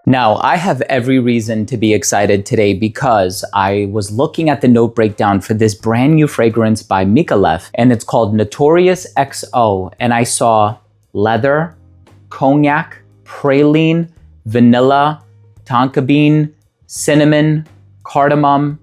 Now, I have every reason to be excited today because I was looking at the note breakdown for this brand new fragrance by Micallef, and it's called Notorious XO, and I saw leather, cognac, praline, vanilla, tonka bean, cinnamon, cardamom,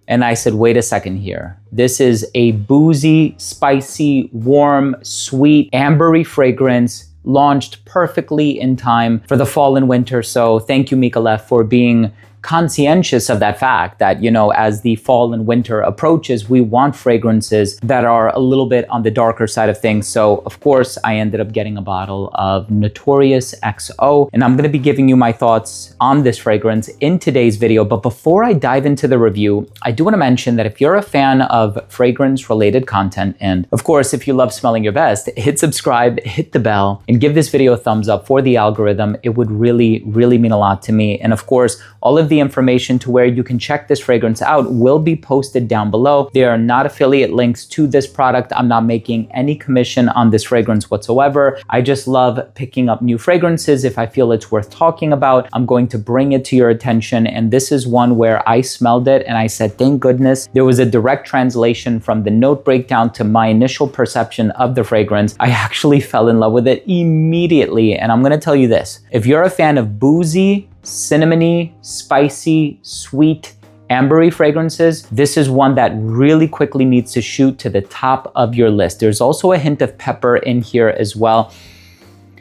and I said, wait a second here. This is a boozy, spicy, warm, sweet, ambery fragrance launched perfectly in time for the fall and winter. So thank you, Micallef, for being conscientious of that fact that, you know, as the fall and winter approaches, we want fragrances that are a little bit on the darker side of things. So of course, I ended up getting a bottle of Notorious XO, and I'm going to be giving you my thoughts on this fragrance in today's video. But before I dive into the review, I do want to mention that if you're a fan of fragrance related content, and of course, if you love smelling your best, hit subscribe, hit the bell, and give this video a thumbs up for the algorithm. It would really, really mean a lot to me. And of course, all of the information to where you can check this fragrance out will be posted down below. There are not affiliate links to this product. I'm not making any commission on this fragrance whatsoever. I just love picking up new fragrances. If I feel it's worth talking about, I'm going to bring it to your attention. And this is one where I smelled it and I said, thank goodness there was a direct translation from the note breakdown to my initial perception of the fragrance. I actually fell in love with it immediately. And I'm going to tell you this, if you're a fan of boozy, cinnamony, spicy, sweet, ambery fragrances, this is one that really quickly needs to shoot to the top of your list. There's also a hint of pepper in here as well,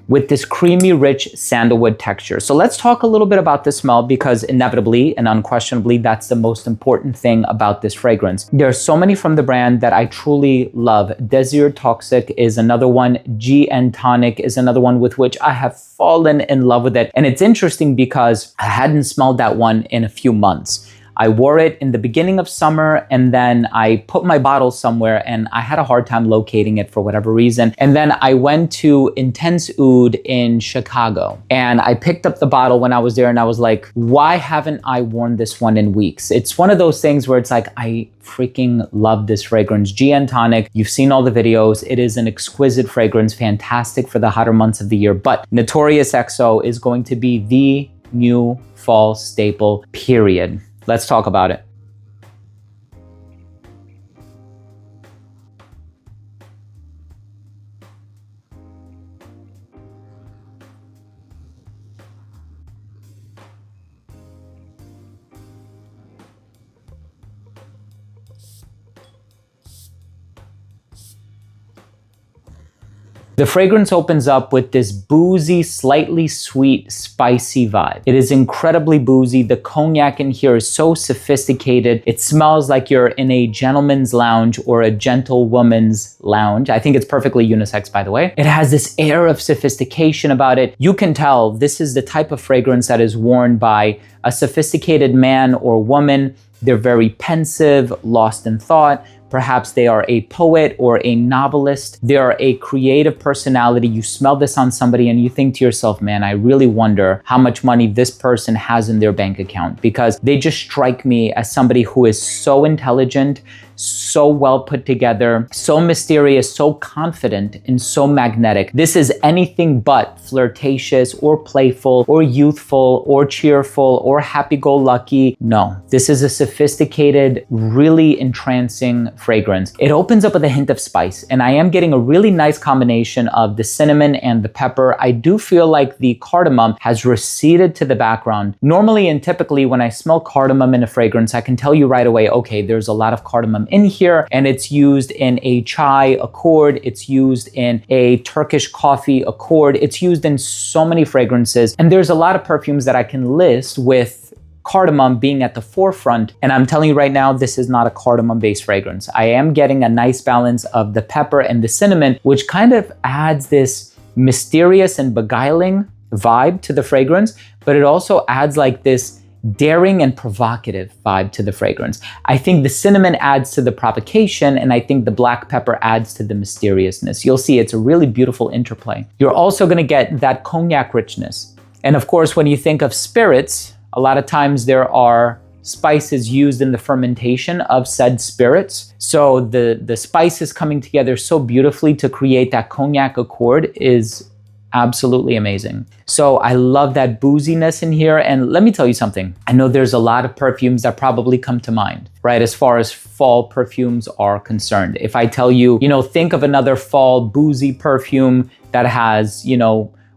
with this creamy, rich sandalwood texture. So let's talk a little bit about the smell, because inevitably and unquestionably, that's the most important thing about this fragrance. There are so many from the brand that I truly love. Désir Toxic is another one. GN Tonic is another one with which I have fallen in love with it. And it's interesting because I hadn't smelled that one in a few months. I wore it in the beginning of summer, and then I put my bottle somewhere and I had a hard time locating it for whatever reason. And then I went to Intense Oud in Chicago and I picked up the bottle when I was there, and I was like, why haven't I worn this one in weeks? It's one of those things where it's like, I freaking love this fragrance. GN Tonic, you've seen all the videos. It is an exquisite fragrance, fantastic for the hotter months of the year. But Notorious XO is going to be the new fall staple, period. Let's talk about it. The fragrance opens up with this boozy, slightly sweet, spicy vibe. It is incredibly boozy. The cognac in here is so sophisticated. It smells like you're in a gentleman's lounge or a gentlewoman's lounge. I think it's perfectly unisex, by the way. It has this air of sophistication about it. You can tell this is the type of fragrance that is worn by a sophisticated man or woman. They're very pensive, lost in thought. Perhaps they are a poet or a novelist. They are a creative personality. You smell this on somebody and you think to yourself, man, I really wonder how much money this person has in their bank account, because they just strike me as somebody who is so intelligent, so well put together, so mysterious, so confident, and so magnetic. This is anything but flirtatious or playful or youthful or cheerful or happy-go-lucky. No, this is a sophisticated, really entrancing fragrance. It opens up with a hint of spice, and I am getting a really nice combination of the cinnamon and the pepper. I do feel like the cardamom has receded to the background. Normally and typically when I smell cardamom in a fragrance, I can tell you right away, okay, there's a lot of cardamom in here, and it's used in a chai accord, it's used in a Turkish coffee accord, it's used in so many fragrances, and there's a lot of perfumes that I can list with cardamom being at the forefront. And I'm telling you right now, this is not a cardamom-based fragrance. I am getting a nice balance of the pepper and the cinnamon, which kind of adds this mysterious and beguiling vibe to the fragrance, but it also adds like this daring and provocative vibe to the fragrance. I think the cinnamon adds to the provocation, and I think the black pepper adds to the mysteriousness. You'll see it's a really beautiful interplay. You're also gonna get that cognac richness. And of course, when you think of spirits, a lot of times there are spices used in the fermentation of said spirits. So the spices coming together so beautifully to create that cognac accord is absolutely amazing. So I love that booziness in here. And let me tell you something. I know there's a lot of perfumes that probably come to mind, right? As far as fall perfumes are concerned. If I tell you, think of another fall boozy perfume that has,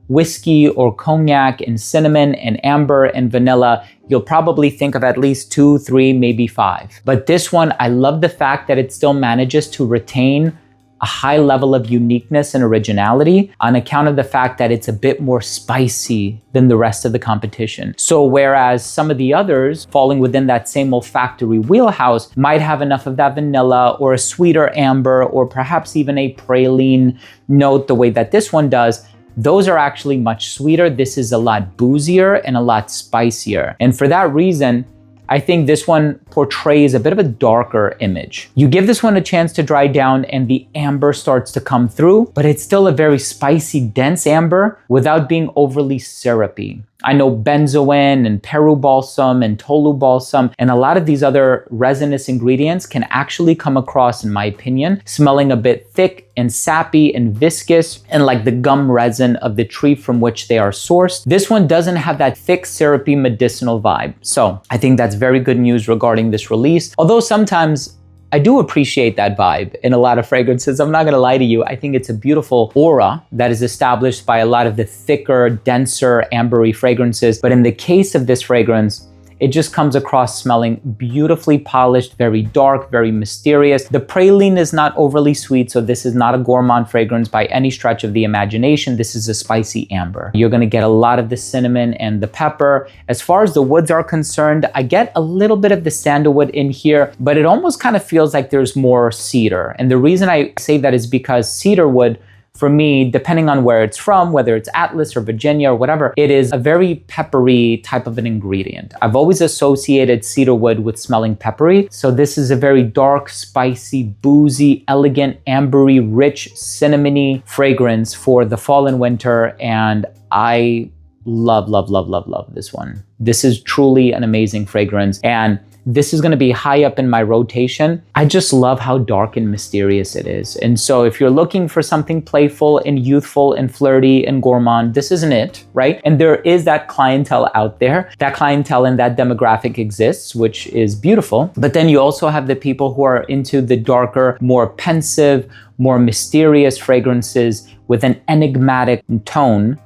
whiskey or cognac and cinnamon and amber and vanilla, you'll probably think of at least 2, 3, maybe 5. But this one, I love the fact that it still manages to retain a high level of uniqueness and originality on account of the fact that it's a bit more spicy than the rest of the competition. So whereas some of the others falling within that same olfactory wheelhouse might have enough of that vanilla or a sweeter amber or perhaps even a praline note the way that this one does, those are actually much sweeter. This is a lot boozier and a lot spicier. And for that reason, I think this one portrays a bit of a darker image. You give this one a chance to dry down and the amber starts to come through, but it's still a very spicy, dense amber without being overly syrupy. I know benzoin and Peru balsam and Tolu balsam and a lot of these other resinous ingredients can actually come across, in my opinion, smelling a bit thick and sappy and viscous and like the gum resin of the tree from which they are sourced. This one doesn't have that thick, syrupy, medicinal vibe. So I think that's very good news regarding this release. Although sometimes I do appreciate that vibe in a lot of fragrances. I'm not gonna lie to you. I think it's a beautiful aura that is established by a lot of the thicker, denser, ambery fragrances. But in the case of this fragrance, it just comes across smelling beautifully polished, very dark, very mysterious. The praline is not overly sweet, so this is not a gourmand fragrance by any stretch of the imagination. This is a spicy amber. You're gonna get a lot of the cinnamon and the pepper. As far as the woods are concerned, I get a little bit of the sandalwood in here, but it almost kind of feels like there's more cedar. And the reason I say that is because cedar wood, for me, depending on where it's from, whether it's Atlas or Virginia or whatever, it is a very peppery type of an ingredient. I've always associated cedarwood with smelling peppery. So this is a very dark, spicy, boozy, elegant, ambery, rich, cinnamony fragrance for the fall and winter. And I love, love, love, love, love this one. This is truly an amazing fragrance. And this is going to be high up in my rotation. I just love how dark and mysterious it is. And so if you're looking for something playful and youthful and flirty and gourmand, this isn't it, right? And there is that clientele out there. That clientele and that demographic exists, which is beautiful. But then you also have the people who are into the darker, more pensive, more mysterious fragrances with an enigmatic tone.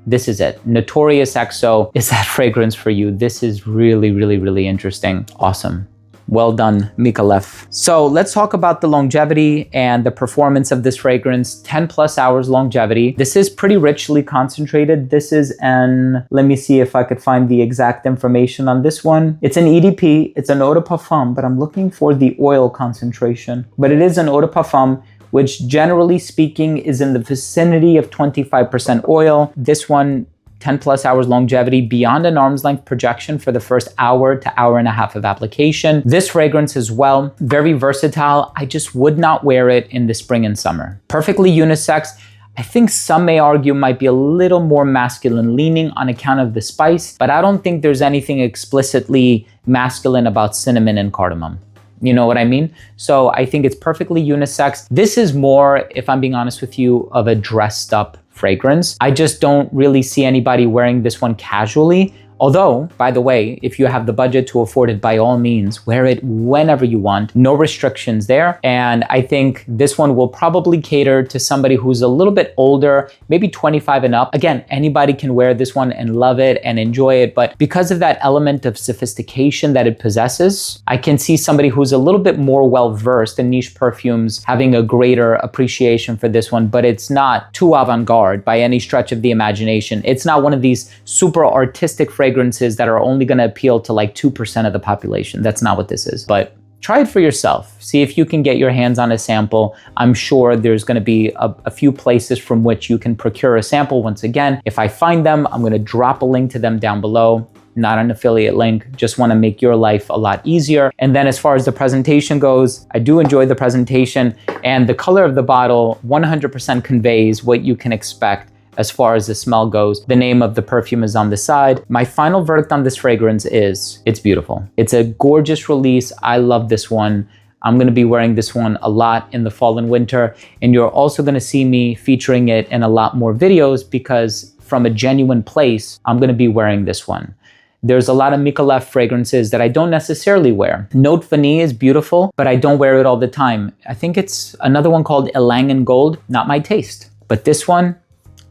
This is it. Notorious XO is that fragrance for you. This is really, really, really interesting. Awesome. Well done, Micallef. So let's talk about the longevity and the performance of this fragrance. 10 plus hours longevity. This is pretty richly concentrated. This is let me see if I could find the exact information on this one. It's an EDP, it's an eau de parfum, but I'm looking for the oil concentration. But it is an eau de parfum, which generally speaking is in the vicinity of 25% oil. This one, 10 plus hours longevity beyond an arm's length projection for the first hour to hour and a half of application. This fragrance as well, very versatile. I just would not wear it in the spring and summer. Perfectly unisex. I think some may argue might be a little more masculine leaning on account of the spice, but I don't think there's anything explicitly masculine about cinnamon and cardamom. You know what I mean? So I think it's perfectly unisex. This is more, if I'm being honest with you, of a dressed up fragrance. I just don't really see anybody wearing this one casually. Although, by the way, if you have the budget to afford it, by all means, wear it whenever you want. No restrictions there. And I think this one will probably cater to somebody who's a little bit older, maybe 25 and up. Again, anybody can wear this one and love it and enjoy it. But because of that element of sophistication that it possesses, I can see somebody who's a little bit more well-versed in niche perfumes having a greater appreciation for this one. But it's not too avant-garde by any stretch of the imagination. It's not one of these super artistic fragrances that are only going to appeal to like 2% of the population. That's not what this is. But try it for yourself. See if you can get your hands on a sample. I'm sure there's going to be a few places from which you can procure a sample. Once again, if I find them, I'm going to drop a link to them down below. Not an affiliate link, just want to make your life a lot easier. And then as far as the presentation goes, I do enjoy the presentation, and the color of the bottle 100% conveys what you can expect as far as the smell goes. The name of the perfume is on the side. My final verdict on this fragrance is it's beautiful. It's a gorgeous release. I love this one. I'm gonna be wearing this one a lot in the fall and winter, and you're also gonna see me featuring it in a lot more videos because from a genuine place, I'm gonna be wearing this one. There's a lot of Micallef fragrances that I don't necessarily wear. Note Vanille is beautiful, but I don't wear it all the time. I think it's another one called Ylang Gold, not my taste. But this one,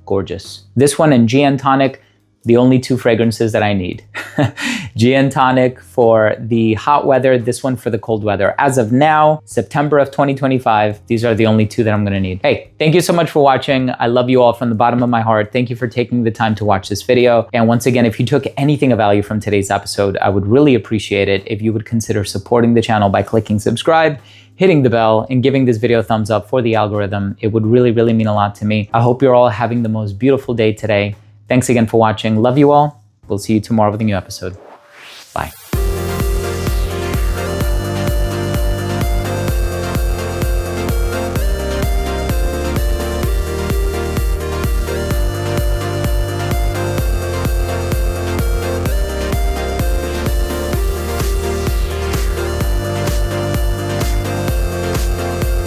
gorgeous. This one and Gin Tonic, the only two fragrances that I need. Gin Tonic for the hot weather, this one for the cold weather. As of now, September of 2025, these are the only two that I'm gonna need. Hey, thank you so much for watching. I love you all from the bottom of my heart. Thank you for taking the time to watch this video. And once again, if you took anything of value from today's episode, I would really appreciate it if you would consider supporting the channel by clicking subscribe, hitting the bell, and giving this video a thumbs up for the algorithm. It would really, really mean a lot to me. I hope you're all having the most beautiful day today. Thanks again for watching. Love you all. We'll see you tomorrow with a new episode.